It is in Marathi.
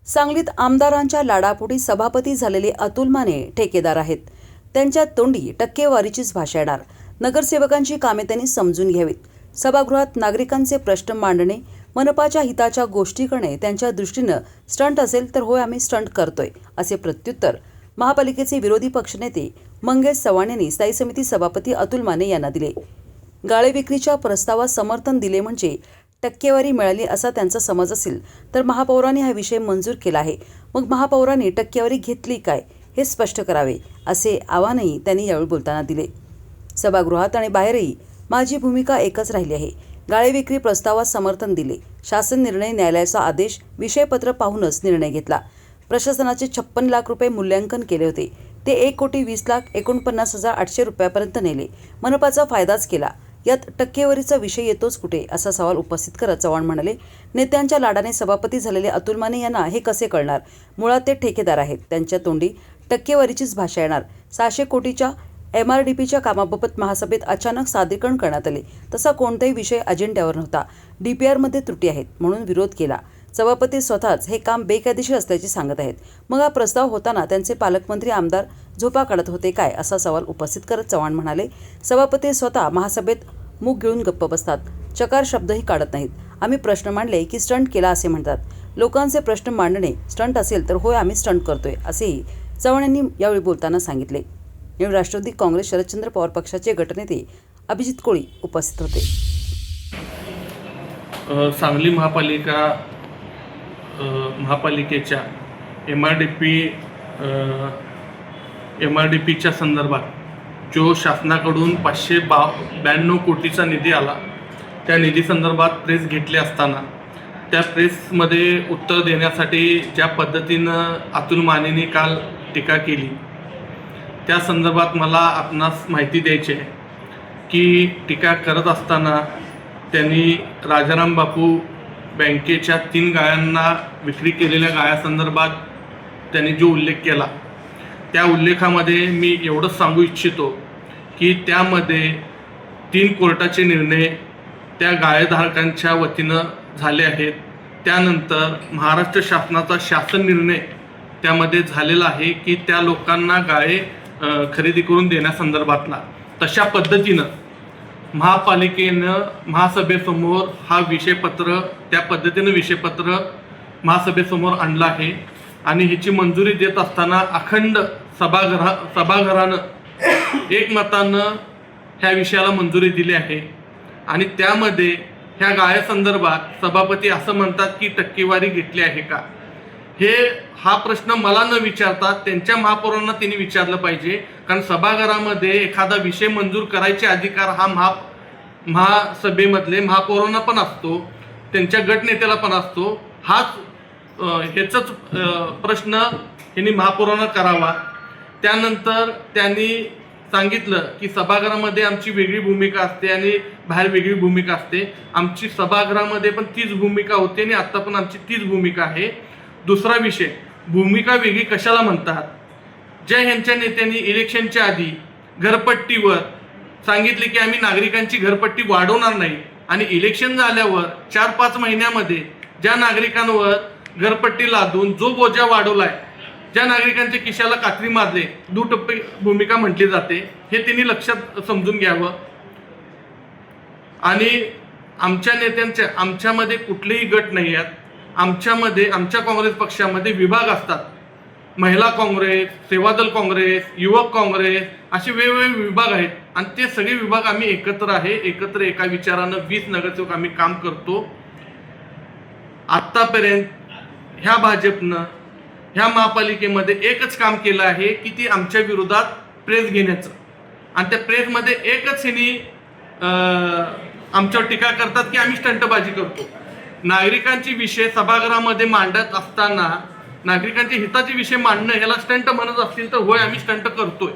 सांगलीत आमदारांच्या लाडापोटी सभापती झालेले अतुल माने ठेकेदार आहेत. त्यांच्या तोंडी टक्केवारीचीच भाषा येणार. नगरसेवकांची कामे त्यांनी समजून घ्यावीत. सभागृहात नागरिकांचे प्रश्न मांडणे, मनपाच्या हिताच्या गोष्टी करणे त्यांच्या दृष्टीनं स्टंट असेल तर होय, आम्ही स्टंट करतोय, असे प्रत्युत्तर महापालिकेचे विरोधी पक्षनेते मंगेश चव्हाण यांनी स्थायी समिती सभापती अतुल माने यांना दिले. गाळे विक्रीच्या प्रस्तावास समर्थन दिले म्हणजे टक्केवारी मिळाली असा त्यांचा समज असेल तर महापौरांनी हा विषय मंजूर केला आहे. मग महापौरांनी टक्केवारी घेतली काय हे स्पष्ट करावे, असे आवाहनही त्यांनी यावेळी बोलताना दिले. सभागृहात आणि बाहेरही माझी भूमिका एकच राहिली आहे. गाळे विक्री प्रस्तावास समर्थन दिले. शासन निर्णय, न्यायालयाचा आदेश, विषयपत्र पाहूनच निर्णय घेतला. प्रशासनाचे 56 लाख रुपये मूल्यांकन केले होते. ते 1,20,49,800 रुपयापर्यंत नेले. मनपाचा फायदाच केला. यात टक्केवारीचा विषय येतोच कुठे, असा सवाल उपस्थित करत चव्हाण म्हणाले, नेत्यांच्या लाडाने सभापती झालेले अतुल माने यांना हे कसे कळणार? मुळात ते ठेकेदार आहेत. त्यांच्या तोंडी टक्केवारीचीच भाषा येणार. 600 कोटीच्या MRDPच्या कामाबाबत महासभेत अचानक सादरीकरण करण्यात आले. तसा कोणताही विषय अजेंड्यावर नव्हता. DPRमध्ये त्रुटी आहेत म्हणून विरोध केला. सभापती स्वतःच हे काम बेकायदेशीर असल्याचे सांगत आहेत. मग हा प्रस्ताव होताना त्यांचे पालकमंत्री आमदार झोपा काढत होते काय, असा सवाल उपस्थित करत चव्हाण म्हणाले, सभापती स्वतः महासभेत मूग गिळून गप्प बसतात. चकार शब्दही काढत नाहीत. आम्ही प्रश्न मांडले की स्टंट केला असे म्हणतात. लोकांचे प्रश्न मांडणे स्टंट असेल तर होय, आम्ही स्टंट करतोय, असेही चव्हाण यांनी यावेळी बोलताना सांगितले. यावेळी राष्ट्रवादी काँग्रेस शरदचंद्र पवार पक्षाचे गटनेते अभिजित कोळी उपस्थित होते. सांगली महापालिकेच्या MRDPच्या संदर्भात जो शासनाकडून 592 कोटीचा निधी आला, त्या निधी संदर्भात प्रेस घेतली असताना त्या प्रेसमध्ये उत्तर देण्यासाठी ज्या पद्धतीनं अतुल मानेंनी काल टीका केली, त्या संदर्भात मला आपणास माहिती द्यायची आहे की टीका करत असताना त्यांनी राजाराम बापू बँकेच्या 3 गाळ्यांना विक्री केलेल्या गाळ्यासंदर्भात त्यांनी जो उल्लेख केला, त्या उल्लेखामध्ये मी एवढंच सांगू इच्छितो की त्यामध्ये 3 कोर्टाचे निर्णय त्या गाळेधारकांच्या वतीनं झाले आहेत. त्यानंतर महाराष्ट्र शासनाचा शासन निर्णय त्यामध्ये झालेला आहे की त्या लोकांना गाळे खरेदी करून देण्यासंदर्भातला. तशा पद्धतीनं महापालिकेनं महासभेसमोर हा विषयपत्र, त्या पद्धतीनं विषयपत्र महासभेसमोर आणलं आहे आणि ह्याची मंजुरी देत असताना अखंड सभागृहानं एकमतानं ह्या विषयाला मंजुरी दिली आहे. आणि त्यामध्ये ह्या गाळ्यासंदर्भात सभापती असं म्हणतात की टक्केवारी घेतली आहे का, हा प्रश्न मला न विचारता त्यांच्या महापौरांना त्यांनी विचारलं पाहिजे. कारण सभागृहामध्ये एखादा विषय मंजूर करायचे अधिकार हा महासभेमधले महापौरांना पण असतो, त्यांच्या गटनेत्याला पण असतो. ह्याचाच प्रश्न यांनी महापौरांना करावा. त्यानंतर त्यांनी सांगितलं की सभागृहामध्ये आमची वेगळी भूमिका असते आणि बाहेर वेगळी भूमिका असते. आमची सभागृहामध्ये पण तीच भूमिका होती आणि आता पण आमची तीच भूमिका आहे. दुसरा विषय, भूमिका वेगळी कशाला म्हणतात? ज्या ह्यांच्या नेत्यांनी इलेक्शनच्या आधी घरपट्टीवर सांगितले की आम्ही नागरिकांची घरपट्टी वाढवणार नाही आणि इलेक्शन झाल्यावर 4-5 महिन्यामध्ये ज्या नागरिकांवर घरपट्टी लादून जो बोजा वाढवलाय, ज्या नागरिकांच्या खिशाला कात्री मारले, दुटप्पी भूमिका म्हटली जाते, हे त्यांनी लक्षात समजून घ्यावं. आणि आमच्या नेत्यांच्या, आमच्यामध्ये कुठलेही गट नाही आहेत. आमच्या काँग्रेस पक्षामध्ये विभाग असतात. महिला काँग्रेस, सेवादल काँग्रेस, युवक काँग्रेस, असे वेगवेगळे विभाग आहेत आणि ते सगळे विभाग आम्ही एकत्र एका विचारानं 20 नगरसेवक आम्ही काम करतो. आत्तापर्यंत ह्या भाजपनं ह्या महापालिकेमध्ये एकच काम केलं आहे की ती आमच्या विरोधात प्रेस घेण्याचं. आणि त्या प्रेसमध्ये एकच ह्यांनी आमच्यावर टीका करतात की आम्ही स्टंटबाजी करतो. नागरिकांचे विषय सभागृहामध्ये मांडत असताना नागरिकांच्या हिताचे विषय मांडणं ह्याला स्टंट म्हणत असतील तर होय, आम्ही स्टंट करतोय.